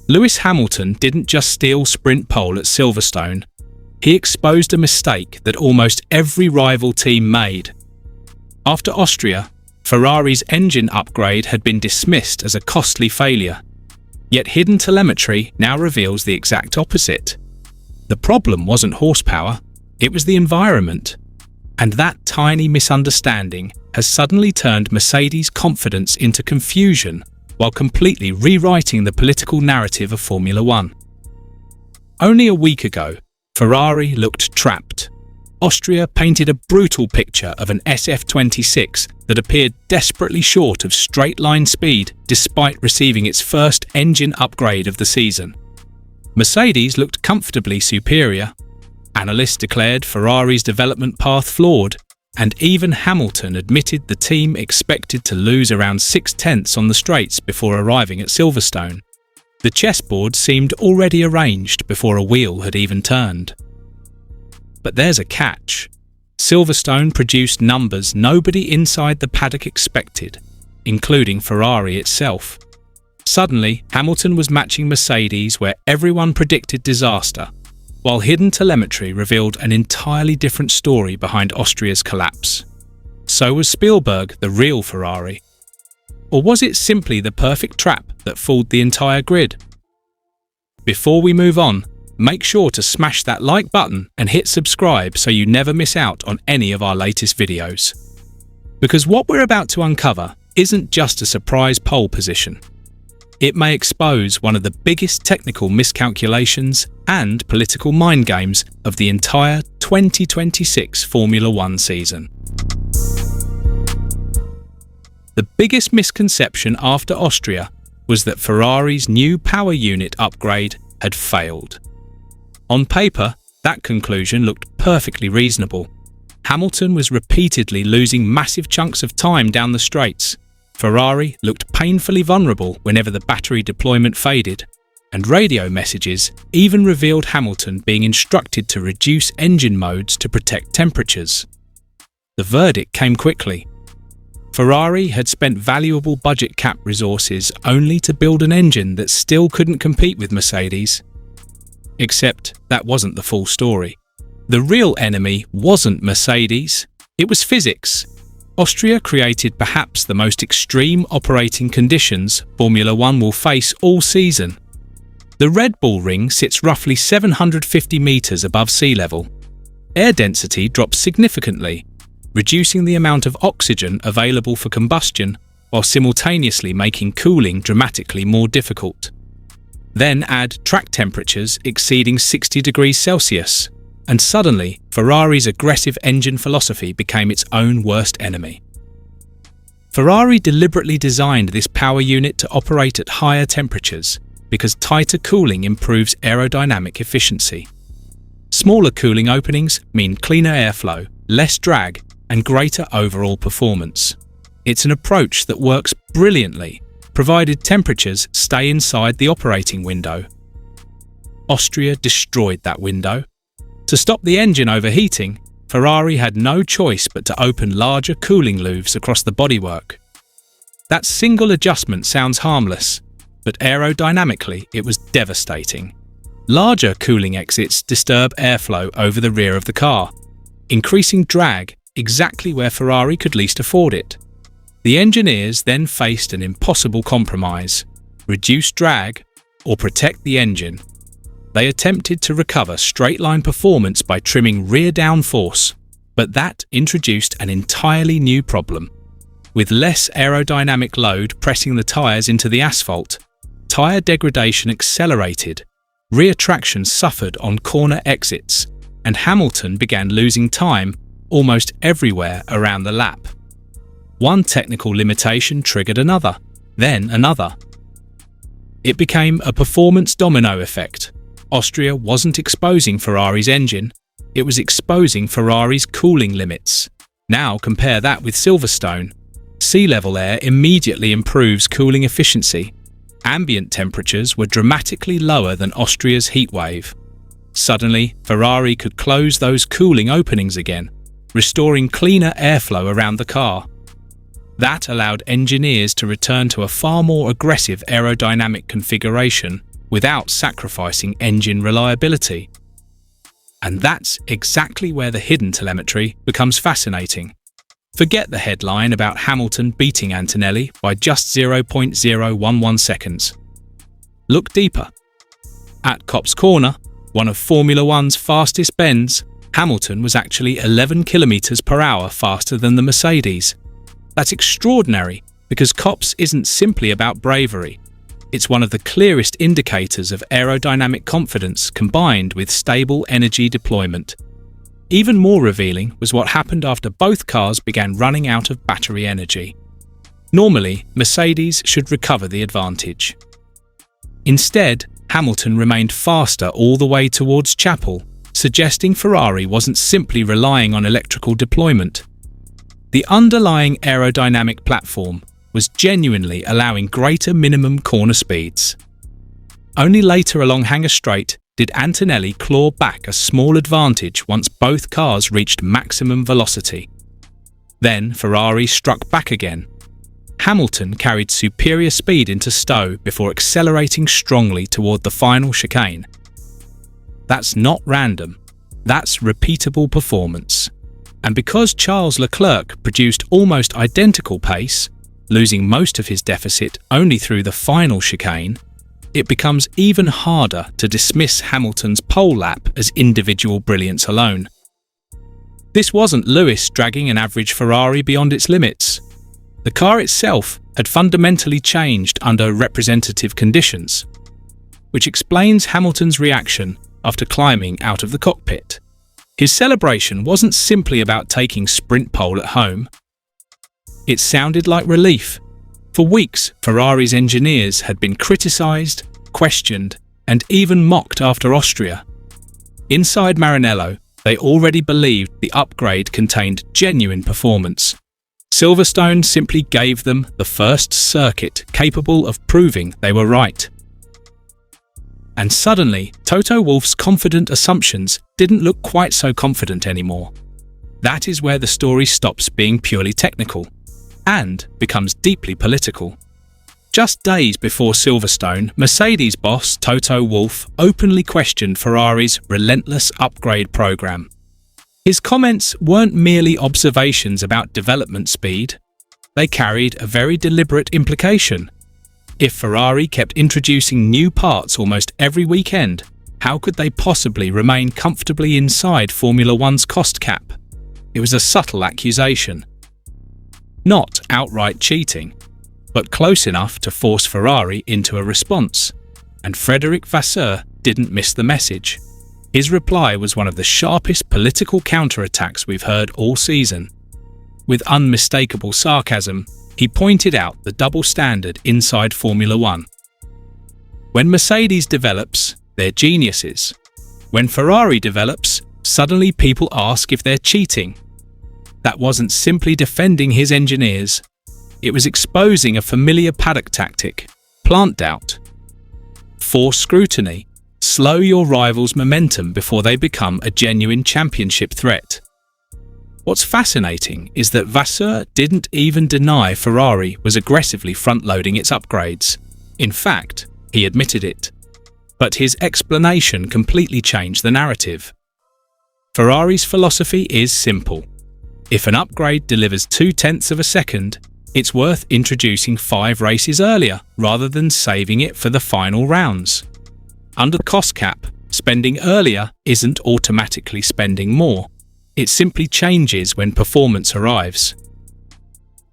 Lewis Hamilton didn't just steal sprint pole at Silverstone, he exposed a mistake that almost every rival team made. After Austria, Ferrari's engine upgrade had been dismissed as a costly failure, yet hidden telemetry now reveals the exact opposite. The problem wasn't horsepower, it was the environment. And that tiny misunderstanding has suddenly turned Mercedes' confidence into confusion while completely rewriting the political narrative of Formula One. Only a week ago, Ferrari looked trapped. Austria painted a brutal picture of an SF-26 that appeared desperately short of straight-line speed despite receiving its first engine upgrade of the season. Mercedes looked comfortably superior. Analysts declared Ferrari's development path flawed, and even Hamilton admitted the team expected to lose around 6/10 on the straights before arriving at Silverstone. The chessboard seemed already arranged before a wheel had even turned. But there's a catch. Silverstone produced numbers nobody inside the paddock expected, including Ferrari itself. Suddenly, Hamilton was matching Mercedes where everyone predicted disaster, while hidden telemetry revealed an entirely different story behind Austria's collapse. So was Spielberg the real Ferrari? Or was it simply the perfect trap that fooled the entire grid? Before we move on, make sure to smash that like button and hit subscribe so you never miss out on any of our latest videos. Because what we're about to uncover isn't just a surprise pole position. It may expose one of the biggest technical miscalculations and political mind games of the entire 2026 Formula One season. The biggest misconception after Austria was that Ferrari's new power unit upgrade had failed. On paper, that conclusion looked perfectly reasonable. Hamilton was repeatedly losing massive chunks of time down the straights. Ferrari looked painfully vulnerable whenever the battery deployment faded, and radio messages even revealed Hamilton being instructed to reduce engine modes to protect temperatures. The verdict came quickly. Ferrari had spent valuable budget cap resources only to build an engine that still couldn't compete with Mercedes. Except that wasn't the full story. The real enemy wasn't Mercedes, it was physics. Austria created perhaps the most extreme operating conditions Formula One will face all season. The Red Bull Ring sits roughly 750 meters above sea level. Air density drops significantly, reducing the amount of oxygen available for combustion while simultaneously making cooling dramatically more difficult. Then add track temperatures exceeding 60 degrees Celsius, and suddenly Ferrari's aggressive engine philosophy became its own worst enemy. Ferrari deliberately designed this power unit to operate at higher temperatures because tighter cooling improves aerodynamic efficiency. Smaller cooling openings mean cleaner airflow, less drag, and greater overall performance. It's an approach that works brilliantly, provided temperatures stay inside the operating window. Austria destroyed that window. To stop the engine overheating, Ferrari had no choice but to open larger cooling loops across the bodywork. That single adjustment sounds harmless, but aerodynamically it was devastating. Larger cooling exits disturb airflow over the rear of the car, increasing drag exactly where Ferrari could least afford it. The engineers then faced an impossible compromise: reduce drag or protect the engine. They attempted to recover straight-line performance by trimming rear downforce, but that introduced an entirely new problem. With less aerodynamic load pressing the tyres into the asphalt, tyre degradation accelerated, rear traction suffered on corner exits, and Hamilton began losing time almost everywhere around the lap. One technical limitation triggered another, then another. It became a performance domino effect. Austria wasn't exposing Ferrari's engine, it was exposing Ferrari's cooling limits. Now compare that with Silverstone. Sea level air immediately improves cooling efficiency. Ambient temperatures were dramatically lower than Austria's heatwave. Suddenly, Ferrari could close those cooling openings again, restoring cleaner airflow around the car. That allowed engineers to return to a far more aggressive aerodynamic configuration, without sacrificing engine reliability. And that's exactly where the hidden telemetry becomes fascinating. Forget the headline about Hamilton beating Antonelli by just 0.011 seconds. Look deeper. At Copse Corner, one of Formula One's fastest bends, Hamilton was actually 11 km/h faster than the Mercedes. That's extraordinary because Copse isn't simply about bravery. It's one of the clearest indicators of aerodynamic confidence combined with stable energy deployment. Even more revealing was what happened after both cars began running out of battery energy. Normally, Mercedes should recover the advantage. Instead, Hamilton remained faster all the way towards Chapel, suggesting Ferrari wasn't simply relying on electrical deployment. The underlying aerodynamic platform was genuinely allowing greater minimum corner speeds. Only later along Hangar Straight did Antonelli claw back a small advantage once both cars reached maximum velocity. Then Ferrari struck back again. Hamilton carried superior speed into Stowe before accelerating strongly toward the final chicane. That's not random. That's repeatable performance. And because Charles Leclerc produced almost identical pace, losing most of his deficit only through the final chicane, it becomes even harder to dismiss Hamilton's pole lap as individual brilliance alone. This wasn't Lewis dragging an average Ferrari beyond its limits. The car itself had fundamentally changed under representative conditions, which explains Hamilton's reaction after climbing out of the cockpit. His celebration wasn't simply about taking sprint pole at home. It sounded like relief. For weeks, Ferrari's engineers had been criticised, questioned, and even mocked after Austria. Inside Maranello, they already believed the upgrade contained genuine performance. Silverstone simply gave them the first circuit capable of proving they were right. And suddenly, Toto Wolff's confident assumptions didn't look quite so confident anymore. That is where the story stops being purely technical and becomes deeply political. Just days before Silverstone, Mercedes boss Toto Wolff openly questioned Ferrari's relentless upgrade program. His comments weren't merely observations about development speed. They carried a very deliberate implication. If Ferrari kept introducing new parts almost every weekend, how could they possibly remain comfortably inside Formula One's cost cap? It was a subtle accusation. Not outright cheating, but close enough to force Ferrari into a response. And Frédéric Vasseur didn't miss the message. His reply was one of the sharpest political counterattacks we've heard all season. With unmistakable sarcasm, he pointed out the double standard inside Formula One. When Mercedes develops, they're geniuses. When Ferrari develops, suddenly people ask if they're cheating. That wasn't simply defending his engineers. It was exposing a familiar paddock tactic: plant doubt. Force scrutiny. Slow your rivals' momentum before they become a genuine championship threat. What's fascinating is that Vasseur didn't even deny Ferrari was aggressively front-loading its upgrades. In fact, he admitted it. But his explanation completely changed the narrative. Ferrari's philosophy is simple. If an upgrade delivers 0.2 of a second, it's worth introducing 5 races earlier rather than saving it for the final rounds. Under the cost cap, spending earlier isn't automatically spending more. It simply changes when performance arrives.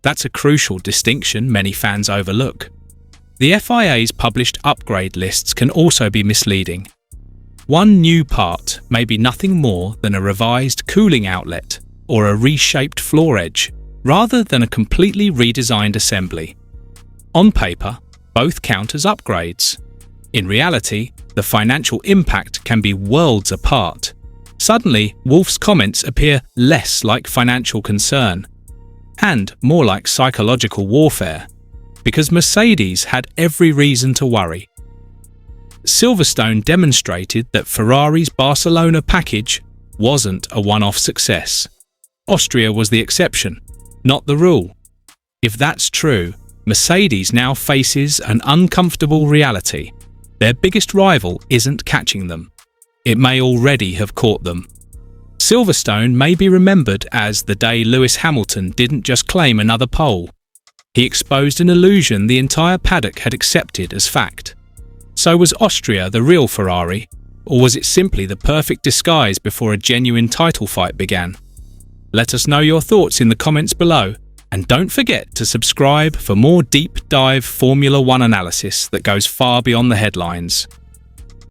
That's a crucial distinction many fans overlook. The FIA's published upgrade lists can also be misleading. One new part may be nothing more than a revised cooling outlet or a reshaped floor edge, rather than a completely redesigned assembly. On paper, both count as upgrades. In reality, the financial impact can be worlds apart. Suddenly, Wolff's comments appear less like financial concern and more like psychological warfare, because Mercedes had every reason to worry. Silverstone demonstrated that Ferrari's Barcelona package wasn't a one-off success. Austria was the exception, not the rule. If that's true, Mercedes now faces an uncomfortable reality. Their biggest rival isn't catching them. It may already have caught them. Silverstone may be remembered as the day Lewis Hamilton didn't just claim another pole. He exposed an illusion the entire paddock had accepted as fact. So was Austria the real Ferrari, or was it simply the perfect disguise before a genuine title fight began? Let us know your thoughts in the comments below, and don't forget to subscribe for more deep dive Formula One analysis that goes far beyond the headlines.